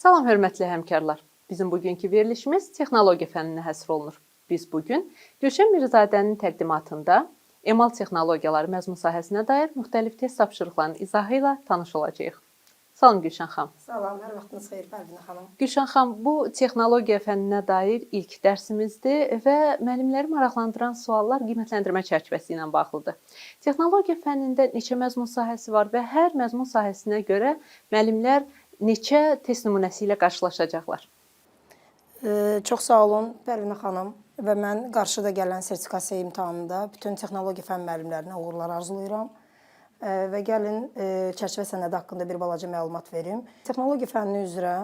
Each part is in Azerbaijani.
Salam, hörmətli həmkarlar. Bizim bugünkü verilişimiz texnologiya fənninə həsr olunur. Biz bugün Gülşən Mirzadənin təqdimatında emal texnologiyaları məzmun sahəsinə dair müxtəlif test tapşırıqlarının izahı ilə tanış olacağıq. Salam Gülşən xanım. Salam, hər vaxtınız xeyir Pərvinə xanım. Gülşən xanım, bu texnologiya fənninə dair ilk dərsimizdir və müəllimləri maraqlandıran suallar qiymətləndirmə çərçivəsi ilə bağlıdır. Texnologiya fənnində neçə məzmun sahəsi var və hər məzmun sahəsinə görə müəllimlər neçə test nümunəsi ilə qarşılaşacaqlar? Çox sağ olun Pərvinə xanım və mən qarşıda gələn sertifikasiya imtahanında bütün texnologiya fənn müəllimlərinə uğurlar arzulayıram. Və gəlin çərçivə sənədi haqqında bir balaca məlumat verim. Texnologiya fənni üzrə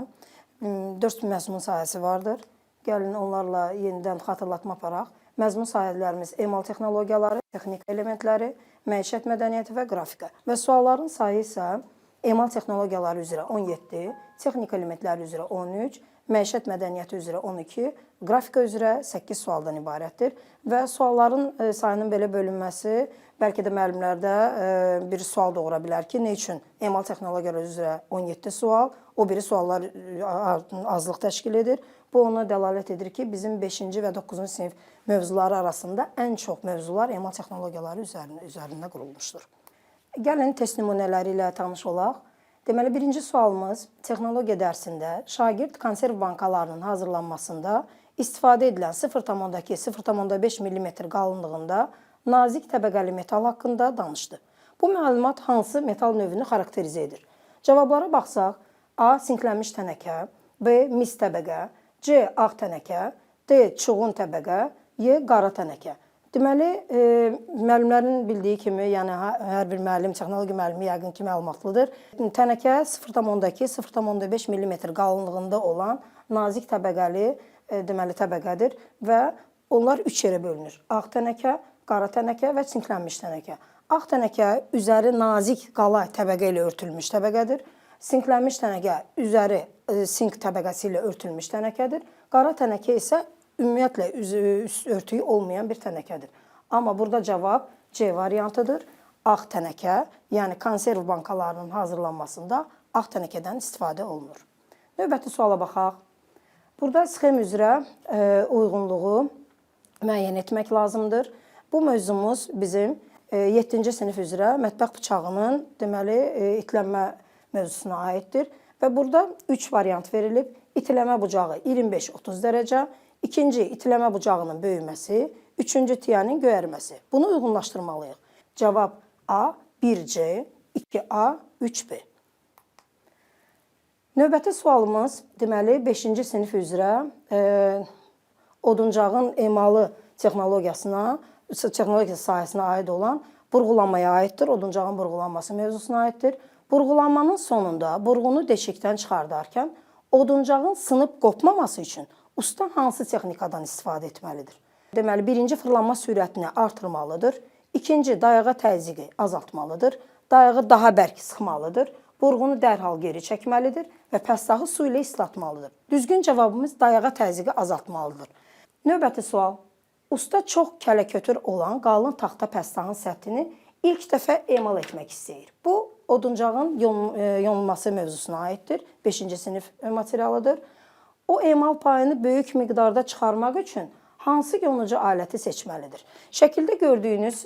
4 məzmun sahəsi vardır. Gəlin onlarla yenidən xatırlatma aparaq. Məzmun sahələrimiz emal texnologiyaları, texnika elementləri, məişət mədəniyyəti və qrafika. Və sualların sayı isə emal texnologiyaları üzrə 17, texnika elementləri üzrə 13, məişət mədəniyyəti üzrə 12, qrafika üzrə 8 sualdan ibarətdir. Və sualların sayının belə bölünməsi bəlkə də müəllimlərdə bir sual doğura bilər ki, nə üçün emal texnologiyaları üzrə 17 sual, o biri suallar azlıq təşkil edir. Bu ona dəlalət edir ki, bizim 5-ci və 9-cu sinif mövzuları arasında ən çox mövzular emal texnologiyaları üzərində qurulmuşdur. Gəlin test nümunələri ilə tanış olaq. Deməli, birinci sualımız texnologiya dərsində şagird konserv bankalarının hazırlanmasında istifadə edilən 0,2-0,5 mm qalınlığında nazik təbəqəli metal haqqında danışdı. Bu məlumat hansı metal növünü xarakterizə edir? Cavablara baxsaq, A. Sinklənmiş tənəkə, B. Mis təbəqə, C. Ağ tənəkə, D. Çuğun təbəqə, Y. Qara tənəkə. Deməli, müəllimlərin bildiyi kimi, yəni hər bir müəllim, texnologiya müəllimi yəqin ki, məlumatlıdır. Tənəkə 0,2-0,5 mm qalınlığında olan nazik təbəqəli deməli təbəqədir və onlar 3 yerə bölünür. Ağ tənəkə, qara tənəkə və sinklənmiş tənəkə. Ağ tənəkə üzəri nazik qala təbəqə ilə örtülmüş təbəqədir. Sinklənmiş tənəkə üzəri sink təbəqəsi ilə örtülmüş tənəkədir. Qara tənəkə isə ümumiyyətlə üst örtüyü olmayan bir tənəkədir. Amma burada cavab C variantıdır. Ağ tənəkə, yəni konserv bankalarının hazırlanmasında ağ tənəkədən istifadə olunur. Növbəti suala baxaq. Burada sxem üzrə uyğunluğu müəyyən etmək lazımdır. Bu mövzumuz bizim 7-ci sinif üzrə mətbəx bıçağının deməli itlənmə mövzusuna aiddir və burada 3 variant verilib. İtiləmə bucağı 25-30 dərəcə, ikinci itiləmə bucağının böyüməsi, üçüncü tiyanın göyərməsi. Bunu uyğunlaşdırmalıyıq. Cavab A, 1C, 2A, 3B. Növbəti sualımız deməli 5-ci sinif üzrə oduncağın emalı texnologiya sahəsinə aid olan burğulanmaya aiddir. Oduncağın burğulanması mövzusuna aiddir. Burğulanmanın sonunda burğunu deşikdən çıxardarkən oduncağın sınıb qopmaması üçün usta hansı texnikadan istifadə etməlidir? Deməli, birinci fırlanma sürətini artırmalıdır. İkinci, dayağa təzyiqi azaltmalıdır. Dayağı daha bərk sıxmalıdır. Burğunu dərhal geri çəkməlidir və pəstağı su ilə islatmalıdır. Düzgün cavabımız dayağa təzyiqi azaltmalıdır. Növbəti sual. Usta çox kələkötür olan qalın taxta pəstağın səthini ilk dəfə emal etmək istəyir. Bu, oduncağın yonulması mövzusuna aiddir. 5-ci sinif materialıdır. O emal payını böyük miqdarda çıxarmaq üçün hansı yonucu aləti seçməlidir? Şəkildə gördüyünüz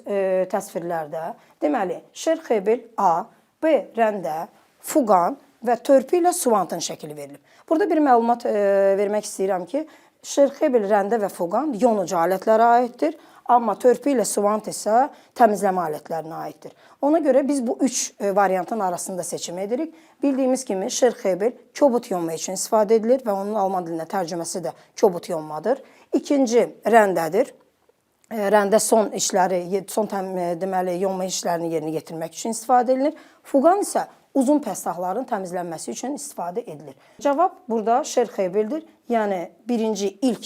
təsvirlərdə deməli, şerxebil A, B rəndə, fuqan və törpü ilə suvantın şəkili verilib. Burada bir məlumat vermək istəyirəm ki, şerxebil rəndə və fuqan yonucu alətlərə aiddir. Amma törpü ilə suvant isə təmizləmə alətlərinə aiddir. Ona görə biz bu 3 variantın arasında seçim edirik. Bildiyimiz kimi şerxebil kobud yonma üçün istifadə edilir və onun alman dilinə tərcüməsi də kobud yonmadır. İkinci rəndədir. Rəndə son deməli yonma işlərini yerinə yetirmək üçün istifadə edilir. Fuqan isə uzun pəstahların təmizlənməsi üçün istifadə edilir. Cavab burada şerxebildir. Yəni birinci ilk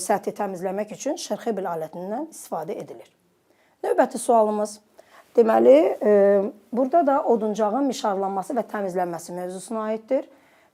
səthi təmizləmək üçün şerxebil alətindən istifadə edilir. Növbəti sualımız. Deməli, burada da oduncağın mişarlanması və təmizlənməsi mövzusuna aiddir.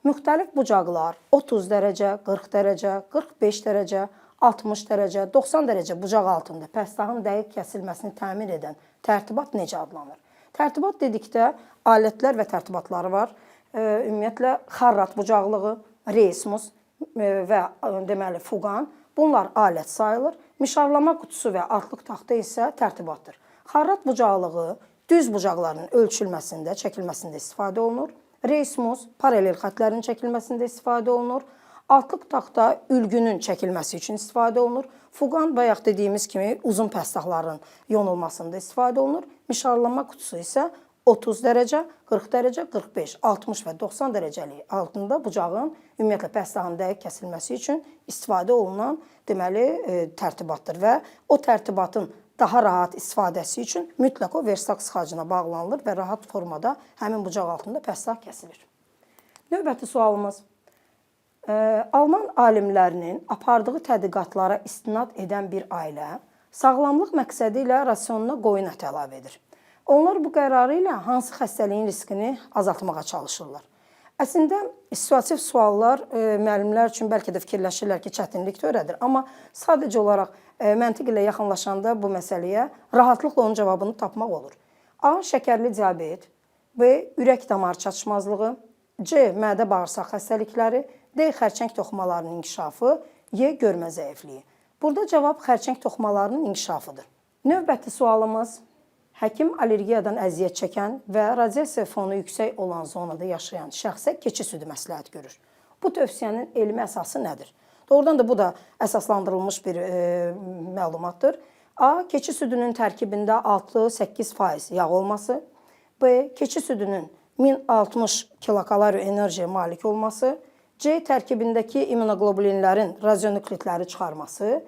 Müxtəlif bucaqlar 30 dərəcə, 40 dərəcə, 45 dərəcə, 60 dərəcə, 90 dərəcə bucaq altında pəstahın dəqiq kəsilməsini təmin edən tərtibat necə adlanır? Tərtibat dedikdə alətlər və tərtibatları var. Ümumiyyətlə xarrat bucaqlığı, reismus və deməli fuqan, bunlar alət sayılır. Mişarlama qutusu və altlıq taxta isə tərtibatdır. Xarrat bucaqlığı düz bucaqların ölçülməsində, çəkilməsində istifadə olunur. Reismus paralel xətlərin çəkilməsində istifadə olunur. Altlıq taxta ülgünün çəkilməsi üçün istifadə olunur. Fuqan bayaq dediyimiz kimi uzun pəstahların yonulmasında istifadə olunur. Mişarlama qutusu isə 30 dərəcə, 40 dərəcə, 45, 60 və 90 dərəcəlik altında bucağın ümumiyyətlə pəstahın dəqiq kəsilməsi üçün istifadə olunan deməli tərtibatdır və o tərtibatın daha rahat istifadəsi üçün mütləq o Versaks xacına bağlanılır və rahat formada həmin bucaq altında pəstah kəsilir. Növbəti sualımız. Alman alimlərinin apardığı tədqiqatlara istinad edən bir ailə sağlamlıq məqsədi ilə rasionuna qoyun əti əlavə edir. Onlar bu qərarı ilə hansı xəstəliyin riskini azaltmağa çalışırlar? Əslində, situativ suallar müəllimlər üçün bəlkə də fikirləşirlər ki, çətinlik törədir. Amma sadəcə olaraq məntiq ilə yaxınlaşanda bu məsələyə rahatlıqla onun cavabını tapmaq olur. A. Şəkərli diabet, B. Ürək damar çatışmazlığı, C. Mədə bağırsaq xəstəlikləri, D. Xərçəng toxumalarının inkişafı, Y. Görmə zəifliyi. Burada cavab xərçəng toxumalarının inkişafıdır. Növbəti sualımız. Həkim allergiyadan əziyyət çəkən və radiasiya fonu yüksək olan zonada yaşayan şəxsə keçi südü məsləhət görür. Bu tövsiyənin elmi əsası nədir? Doğrudan da bu da əsaslandırılmış bir məlumatdır. A. Keçi südünün tərkibində 6-8% yağ olması. B. Keçi südünün 1060 kilokalori enerjiyə malik olması. C. Tərkibindəki immunoglobulinlərin radionukleidləri çıxarması.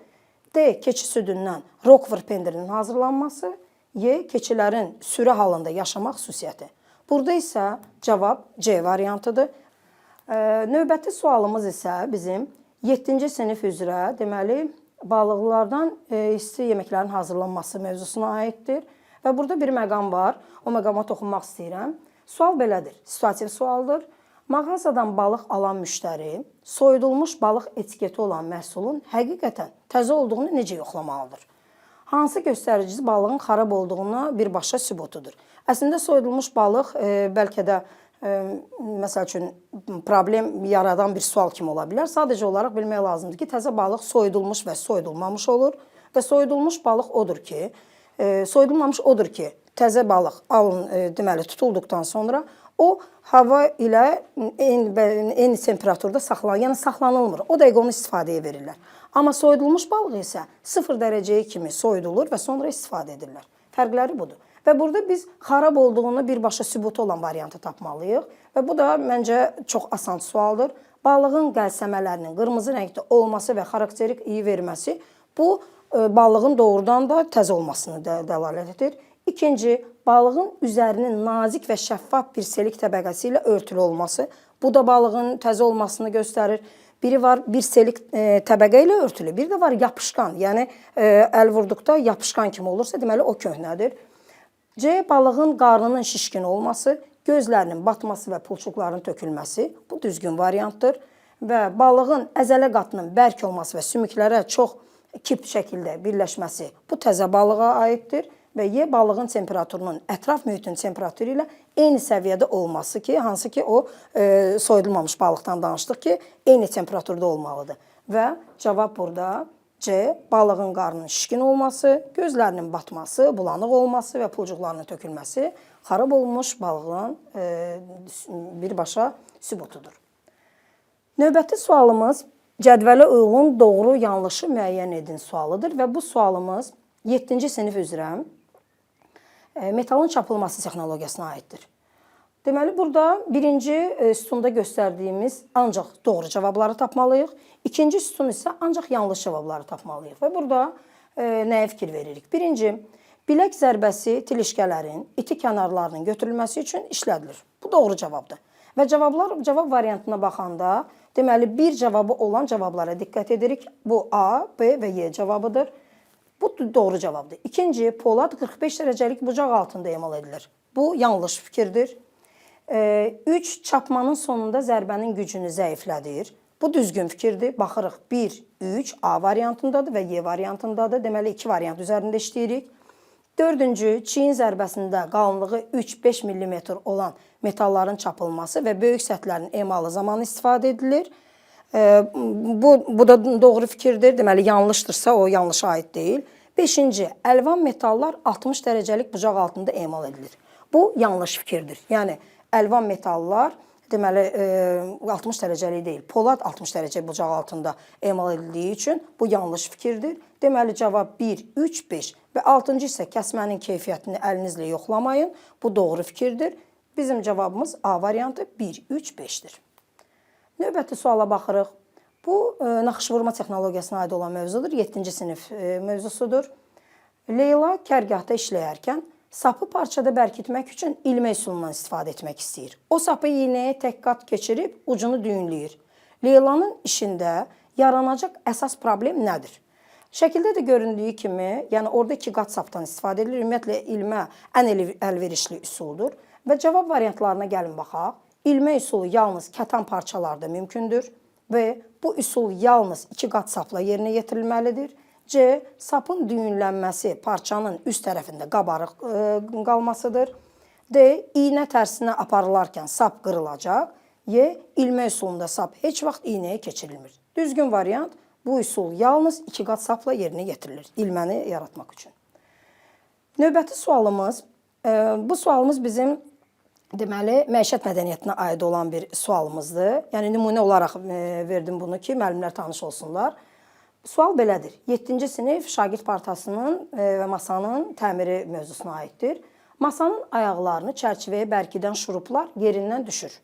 D. Keçi südündən Roquefort pendirinin hazırlanması. Y. Keçilərin sürü halında yaşamaq xüsusiyyəti. Burada isə cavab C variantıdır. Növbəti sualımız isə bizim 7-ci sinif üzrə deməli balıqlardan isti yeməklərin hazırlanması mövzusuna aiddir. Və burada bir məqam var. O məqama toxunmaq istəyirəm. Sual belədir. Situativ sualdır. Mağazadan balıq alan müştəri soyudulmuş balıq etiketi olan məhsulun həqiqətən təzə olduğunu necə yoxlamalıdır? Hansı göstəricisi balığın xarab olduğuna birbaşa sübutudur? Əslində soyudulmuş balıq bəlkə də məsəl üçün problem yaradan bir sual kimi ola bilər. Sadəcə olaraq bilmək lazımdır ki, təzə balıq soyudulmuş və soyudulmamış olur və soyudulmuş balıq odur ki, soyudulmamış odur ki, təzə balıq deməli tutulduqdan sonra o hava ilə eyni temperaturda saxlanılır. Yəni saxlanılmır. O dəqiqə onu istifadəyə verirlər. Amma soyudulmuş balıq isə 0 dərəcəyə kimi soyudulur və sonra istifadə edirlər. Fərqləri budur. Və burada biz xarab olduğunu birbaşa sübutu olan variantı tapmalıyıq. Və bu da məncə çox asan sualdır. Balığın qəlsəmələrinin qırmızı rəngdə olması və xarakterik iyi verməsi bu balığın doğrudan da təzə olmasını dəlalət edir. İkinci, balığın üzərinin nazik və şəffaf bir selik təbəqəsi ilə örtülü olması. Bu da balığın təzə olmasını göstərir. Biri var bir selik təbəqə ilə örtülü, bir də var yapışqan. Yəni əl vurduqda yapışqan kimi olursa, deməli o köhnədir. C. Balığın qarnının şişkin olması, gözlərinin batması və pulçuqların tökülməsi. Bu düzgün variantdır. Və balığın əzələ qatının bərk olması və sümüklərə çox kip şəkildə birləşməsi bu təzə balığa aiddir. Və Y. Balığın temperaturunun ətraf mühitin temperaturu ilə eyni səviyyədə olması ki, hansı ki o soyudulmamış balıqdan danışdıq ki, eyni temperaturda olmalıdır. Və cavab burada C. Balığın qarnının şişkin olması, gözlərinin batması, bulanıq olması və pulcuqlarının tökülməsi xarab olmuş balığın birbaşa sübutudur. Növbəti sualımız cədvələ uyğun doğru yanlışı müəyyən edin sualıdır və bu sualımız 7-ci sinif üzrə metalın çapılması texnologiyasına aiddir. Deməli, burada birinci sütunda göstərdiyimiz ancaq doğru cavabları tapmalıyıq. İkinci sütun isə ancaq yanlış cavabları tapmalıyıq. Və burada nəyə fikir veririk? Birinci, bilək zərbəsi tilişkələrin iti kənarlarının götürülməsi üçün işlədilir. Bu doğru cavabdır. Və cavab variantına baxanda, deməli, bir cavabı olan cavablara diqqət edirik. Bu A, B və Y cavabıdır. Bu doğru cavabdır. İkinci, polad 45 dərəcəlik bucaq altında emal edilir. Bu yanlış fikirdir. 3. Çapmanın sonunda zərbənin gücünü zəiflədir. Bu düzgün fikirdir. Baxırıq 1, 3 A variantındadır və Y variantındadır. Deməli 2 variant üzərində işləyirik. 4-cü, çiyin zərbəsində qalınlığı 3-5 mm olan metalların çapılması və böyük səthlərin emalı zamanı istifadə edilir. Bu da doğru fikirdir. Deməli, yanlışdırsa o yanlışa aid deyil. 5-ci, əlvan metallar 60 dərəcəlik bucaq altında emal edilir. Bu yanlış fikirdir. Yəni, əlvan metallar deməli 60 dərəcəlik deyil, polad 60 dərəcə bucaq altında emal edildiyi üçün bu yanlış fikirdir. Deməli, cavab 1, 3, 5 və 6-cı isə kəsmənin keyfiyyətini əlinizlə yoxlamayın. Bu doğru fikirdir. Bizim cavabımız A variantı 1, 3, 5-dir. Növbəti suala baxırıq. Bu, naxış vurma texnologiyasına aid olan mövzudur. 7-ci sinif mövzusudur. Leyla kərgahda işləyərkən sapı parçada bərkitmək üçün ilmək üsulundan istifadə etmək istəyir. O sapı iynəyə tək qat keçirib ucunu düyünləyir. Leylanın işində yaranacaq əsas problem nədir? Şəkildə də göründüyü kimi, yəni orada 2 qat sapdan istifadə edilir. Ümumiyyətlə, ilmə ən əlverişli üsuldur. Və cavab variantlarına gəlin baxaq. İlmək üsulu yalnız kətan parçalarda mümkündür və bu üsul yalnız 2 qat sapla yerinə yetirilməlidir. C. Sapın düyünlənməsi parçanın üst tərəfində qabarıq qalmasıdır. D. İynə tərsinə aparılarkən sap qırılacaq. Y. İlmək üsulunda sap heç vaxt iynəyə keçirilmir. Düzgün variant bu üsul yalnız 2 qat sapla yerinə yetirilir ilməni yaratmaq üçün. Növbəti sualımız, bu sualımız bizim deməli, məişət mədəniyyətinə aid olan bir sualımızdır. Yəni, nümunə olaraq verdim bunu ki, müəllimlər tanış olsunlar. Sual belədir. 7-ci sinif şagird partasının və masanın təmiri mövzusuna aiddir. Masanın ayaqlarını çərçivəyə bərkidən şuruplar yerindən düşür.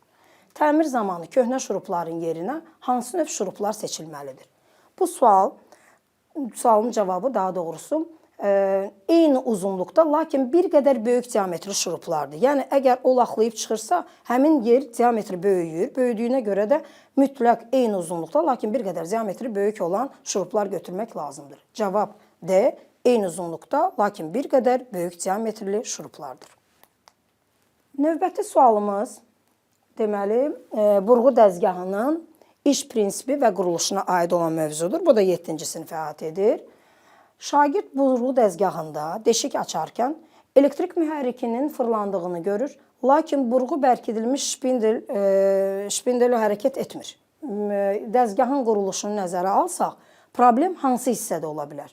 Təmir zamanı köhnə şurupların yerinə hansı növ şuruplar seçilməlidir? Bu sualın cavabı daha doğrusu eyni uzunluqda, lakin bir qədər böyük diametri şuruplardır. Yəni, əgər o laxlayıb çıxırsa, həmin yer diametri böyüyür. Böyüdüyünə görə də mütləq eyni uzunluqda, lakin bir qədər diametri böyük olan şuruplar götürmək lazımdır. Cavab D. Eyni uzunluqda, lakin bir qədər böyük diametrli şuruplardır. Növbəti sualımız, deməli, burğu dəzgahının iş prinsipi və quruluşuna aid olan mövzudur. Bu da 7-ci sinif əhatə edir. Şagird burğu dəzgahında deşik açarkən elektrik mühərrikinin fırlandığını görür, lakin burğu bərkidilmiş şpindeli hərəkət etmir. Dəzgahın quruluşunu nəzərə alsaq, problem hansı hissədə ola bilər?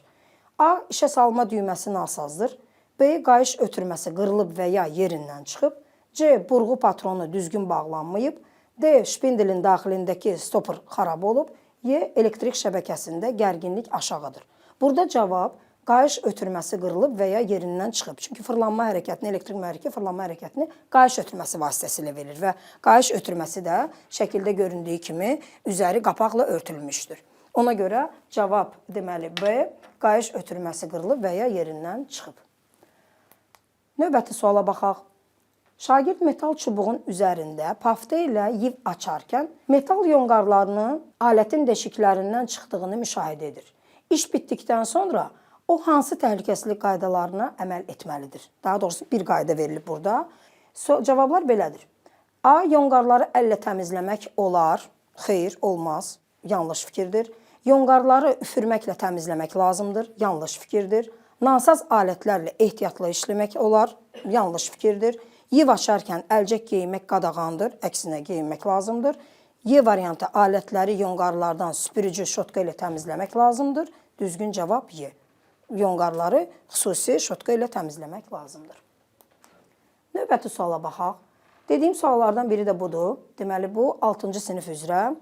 A. İşə salma düyməsi nasazdır. B. Qayış ötürməsi qırılıb və ya yerindən çıxıb. C. Burğu patronu düzgün bağlanmayıb. D. Şpindelin daxilindəki stopper xarab olub. Y. Elektrik şəbəkəsində gərginlik aşağıdır. Burada cavab qayış ötürməsi qırılıb və ya yerindən çıxıb. Çünki fırlanma hərəkətini, elektrik mühərriki fırlanma hərəkətini qayış ötürməsi vasitəsilə verir və qayış ötürməsi də şəkildə göründüyü kimi üzəri qapaqla örtülmüşdür. Ona görə cavab deməli B, qayış ötürməsi qırılıb və ya yerindən çıxıb. Növbəti suala baxaq. Şagird metal çubuğun üzərində pafta ilə yiv açarkən metal yonqarlarının alətin deşiklərindən çıxdığını müşahidə edir. İş bitdikdən sonra o hansı təhlükəsizlik qaydalarına əməl etməlidir? Daha doğrusu bir qayda verilib burada. Cavablar belədir. A. Yonqarları əllə təmizləmək olar. Xeyr, olmaz. Yanlış fikirdir. Yonqarları üfürməklə təmizləmək lazımdır. Yanlış fikirdir. Nasaz alətlərlə ehtiyatla işləmək olar. Yanlış fikirdir. Yiv açarkən əlcək geyinmək qadağandır. Əksinə geyinmək lazımdır. Y variantı alətləri yonqarlardan süpürücü şotka ilə təmizləmək lazımdır. Düzgün cavab Y. Yonqarları xüsusi şotka ilə təmizləmək lazımdır. Növbəti suala baxaq. Dediyim suallardan biri də budur. Deməli, bu 6-cı sinif üzrə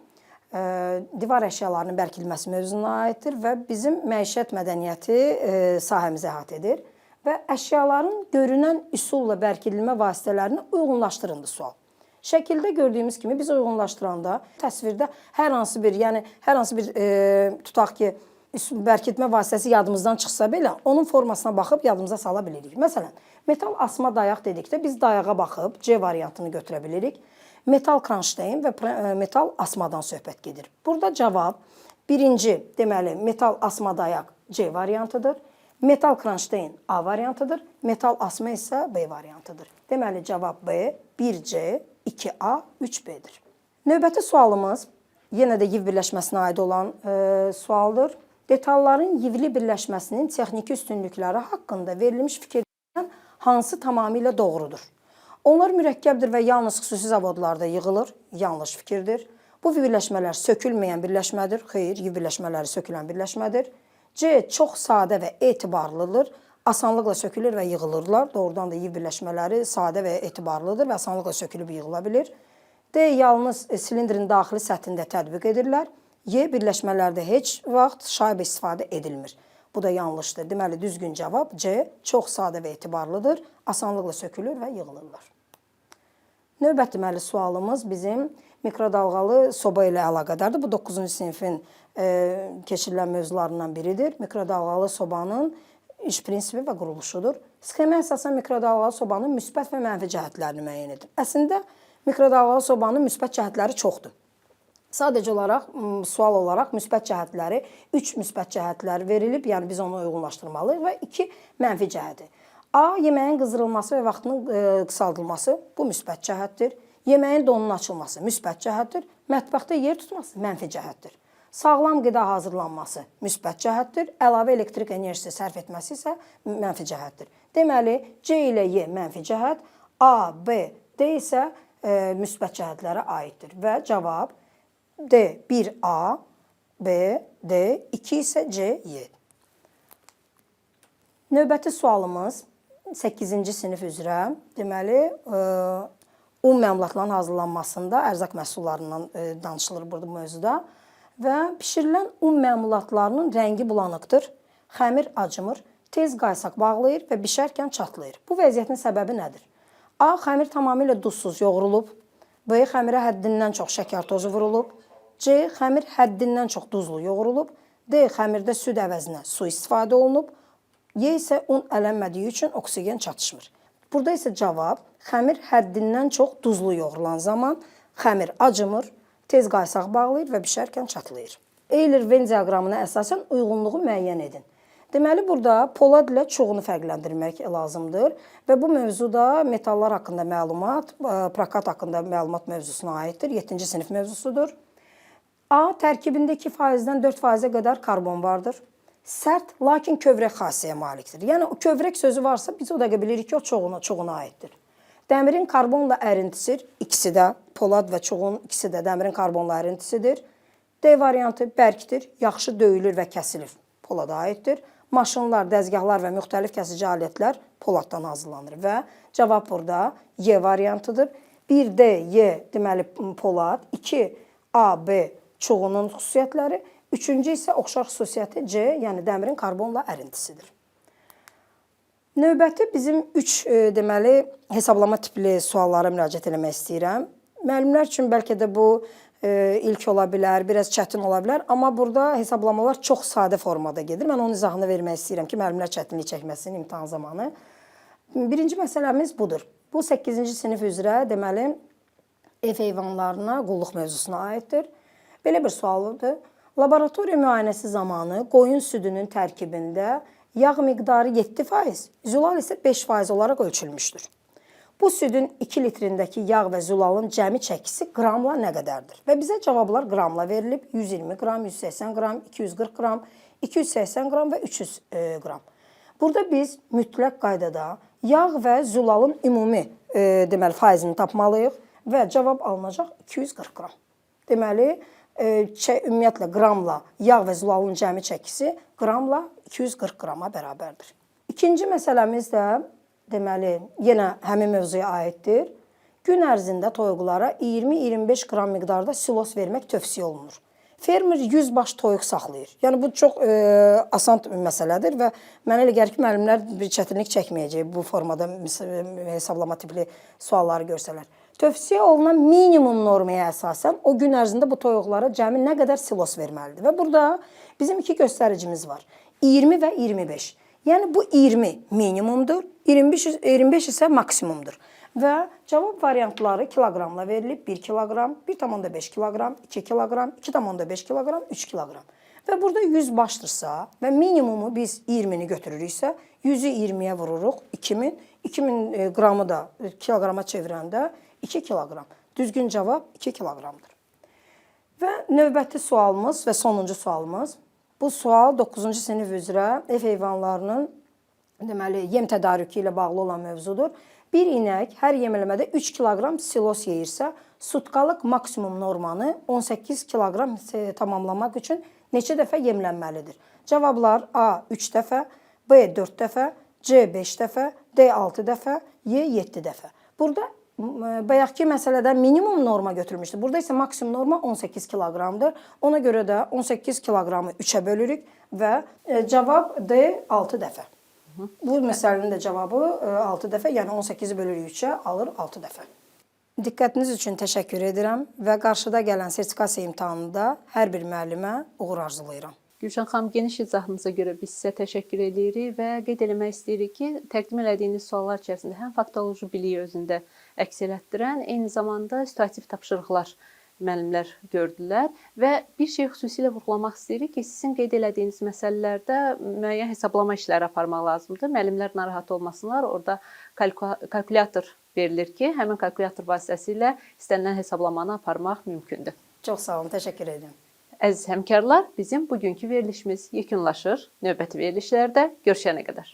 divar əşyalarının bərkidilməsi mövzusuna aiddir və bizim məişət mədəniyyəti sahəmizə əhatə edir. Və əşyaların görünən üsulla bərkidilmə vasitələrini uyğunlaşdırındı sual. Şəkildə gördüyümüz kimi biz uyğunlaşdıranda təsvirdə hər hansı bir tutaq ki, bərkitmə vasitəsi yadımızdan çıxsa belə, onun formasına baxıb yadımıza sala bilirik. Məsələn, metal asma dayaq dedikdə biz dayağa baxıb C variantını götürə bilirik. Metal kronşteyn və metal asmadan söhbət gedir. Burada cavab birinci, deməli, metal asma dayaq C variantıdır. Metal kronşteyn A variantıdır. Metal asma isə B variantıdır. Deməli, cavab B 1C, 2A, 3B-dir. Növbəti sualımız yenə də yiv birləşməsinə aid olan sualdır. Detalların yivli birləşməsinin texniki üstünlükləri haqqında verilmiş fikirlərdən hansı tamamilə doğrudur? Onlar mürəkkəbdir və yalnız xüsusi zavodlarda yığılır. Yanlış fikirdir. Bu birləşmələr sökülməyən birləşmədir. Xeyr, yiv birləşmələri sökülən birləşmədir. C. Çox sadə və etibarlıdır. Asanlıqla sökülür və yığılırlar. Doğrudan da yiv birləşmələri sadə və etibarlıdır və asanlıqla sökülüb yığıla bilir. D. Yalnız silindrin daxili səthində tətbiq edirlər. Y. Birləşmələrdə heç vaxt şaibə istifadə edilmir. Bu da yanlışdır. Deməli, düzgün cavab C. Çox sadə və etibarlıdır. Asanlıqla sökülür və yığılırlar. Növbəti deməli sualımız bizim mikrodalğalı soba ilə əlaqədardır. Bu 9-cu sinifin keçirilən mövzularından biridir. Mikrodalğalı sobanın iş prinsipi və quruluşudur. Sxemə əsasən mikrodalğalı sobanın müsbət və mənfi cəhətlərini müəyyən edir. Əslində, mikrodalğalı sobanın müsbət cəhətləri çoxdur. Sadəcə olaraq, sual olaraq müsbət cəhətləri, 3 müsbət cəhətləri verilib, yəni biz onu uyğunlaşdırmalıyıq və 2 mənfi cəhəti. A. Yeməyin qızdırılması və vaxtının qısaldılması, bu müsbət cəhətdir. Yeməyin donunun açılması, müsbət cəhətdir. Mətbəxdə yer tutması, mənfi cəhətdir. Sağlam qida hazırlanması, müsbət cəhətdir. Əlavə elektrik enerjisi sərf etməsi isə mənfi cəhətdir. Deməli, C ilə Y mənfi cəhət, A, B, D isə müsbət cəhətlərə aiddir və cavab D 1A, B, D, 2 isə C, Y. Növbəti sualımız 8-ci sinif üzrə, deməli, un məmulatlarının hazırlanmasında ərzaq məhsullarından danışılır burada bu mövzuda və bişirilən un məmulatlarının rəngi bulanıqdır, xəmir acımır, tez qaysaq bağlayır və bişərkən çatlayır. Bu vəziyyətin səbəbi nədir? A. Xəmir tamamilə duzsuz yoğrulub, B. Xəmirə həddindən çox şəkər tozu vurulub, C. Xəmir həddindən çox duzlu yoğrulub, D. Xəmirdə süd əvəzinə su istifadə olunub, Y isə un ələnmədiyi üçün oksigen çatışmır. Burada isə cavab, xəmir həddindən çox duzlu yoğrulan zaman xəmir acımır, tez qaysaq bağlayır və bişərkən çatlayır. Euler-Venn diaqramına əsasən uyğunluğu müəyyən edin. Deməli, burada polad ilə çuğunu fərqləndirmək lazımdır və bu mövzuda metallar haqqında məlumat, prokat haqqında məlumat mövzusuna aiddir, 7-ci sinif mövzusudur. A. Tərkibində 2%-dən 4%-ə qədər karbon vardır. Sərt, lakin kövrək xassiyyə malikdir. Yəni, o kövrək sözü varsa, biz o dəqiqə bilirik ki, o çuğuna aiddir. Dəmirin karbonla ərintisi, ikisi də, polad və çuğun ikisi də dəmirin karbonla ərintisidir. D variantı bərkdir, yaxşı döyülür və kəsilir, polada aiddir. Maşınlar, dəzgahlar və müxtəlif kəsici alətlər poladdan hazırlanır və cavab burada Y variantıdır. 1D, Y deməli polad, 2A, B çuğunun xüsusiyyətləri, 3-cü isə oxşar xüsusiyyəti C, yəni dəmirin karbonla ərintisidir. Növbəti bizim 3 deməli hesablama tipli suallara müraciət etmək istəyirəm. Müəllimlər üçün bəlkə də bu ilk ola bilər, biraz çətin ola bilər, amma burada hesablamalar çox sadə formada gedir. Mən onun izahını vermək istəyirəm ki, müəllimlər çətinlik çəkməsin imtahan zamanı. Birinci məsələmiz budur. Bu 8-ci sinif üzrə deməli ev heyvanlarına qulluq mövzusuna aiddir. Belə bir sualdır. Laboratoriya müayinəsi zamanı qoyun südünün tərkibində yağ miqdarı 7%, zülal isə 5% olaraq ölçülmüşdür. Bu südün 2 litrindəki yağ və zülalın cəmi çəkisi qramla nə qədərdir? Və bizə cavablar qramla verilib. 120 qram, 180 qram, 240 qram, 280 qram və 300 qram. Burada biz mütləq qaydada yağ və zülalın ümumi deməli faizini tapmalıyıq və cavab alınacaq 240 qram. Deməli, ümumiyyətlə qramla yağ və zülalın cəmi çəkisi qramla 240 qrama bərabərdir. İkinci məsələmiz də deməli yenə həmin mövzuya aiddir. Gün ərzində toyuqlara 20-25 qram miqdarda silos vermək tövsiyə olunur. Fermer 100 baş toyuq saxlayır. Yəni bu çox asan məsələdir və mənə elə gəlir ki, müəllimlər bir çətinlik çəkməyəcək bu formada hesablama tipli sualları görsələr. Tövsiyə olunan minimum normaya əsasən o gün ərzində bu toyuqlara cəmi nə qədər silos verməlidir. Və burada bizim 2 göstəricimiz var. 20 və 25. Yəni bu 20 minimumdur, 25 isə maksimumdur. Və cavab variantları kiloqramla verilib. 1 kiloqram, 1,5 kiloqram, 2 kiloqram, 2,5 kiloqram, 3 kiloqram. Və burada 100 başdırsa və minimumu biz 20-ni götürürüksə, 100-ü 20-yə vururuq, 2000. 2000 qramı da kiloqrama çevirəndə 2 kiloqram. Düzgün cavab 2 kiloqramdır. Və növbəti sualımız və sonuncu sualımız. Bu sual 9-cu sinif üzrə ev heyvanlarının deməli, yem tədarükü ilə bağlı olan mövzudur. Bir inək hər yemləmədə 3 kiloqram silos yeyirsə, sutkalıq maksimum normanı 18 kiloqram tamamlamaq üçün neçə dəfə yemlənməlidir? Cavablar: A 3 dəfə, B 4 dəfə, C 5 dəfə, D 6 dəfə, Y 7 dəfə. Burada bayaqki məsələdə minimum norma götürülmüşdü. Burada isə maksimum norma 18 kiloqramdır. Ona görə də 18 kiloqramı 3-ə bölürük və cavab D 6 dəfə. Bu məsələnin də cavabı 6 dəfə, yəni 18-i bölürük 3-ə, alır 6 dəfə. Diqqətiniz üçün təşəkkür edirəm və qarşıda gələn sertifikasiya imtahanında hər bir müəllimə uğur arzulayıram. Gülşən xanım, geniş izahınıza görə biz sizə təşəkkür edirik və qeyd eləmək istəyirik ki, təqdim elədiyiniz suallar içərisində həm faktoloji biliyi özündə əks elətdirən, eyni zamanda situativ tapşırıqlar müəllimlər gördülər və bir şey xüsusilə vurğulamaq istəyirik ki, sizin qeyd elədiyiniz məsələlərdə müəyyən hesablama işləri aparmaq lazımdır. Müəllimlər narahat olmasınlar, orada kalkulyator verilir ki, həmin kalkulyator vasitəsilə istənilən hesablamanı aparmaq mümkündür. Çox sağ olun, təşəkkür edirəm. Əziz həmkarlar, bizim bugünkü verilişimiz yekunlaşır. Növbəti verilişlərdə görüşənə qədər.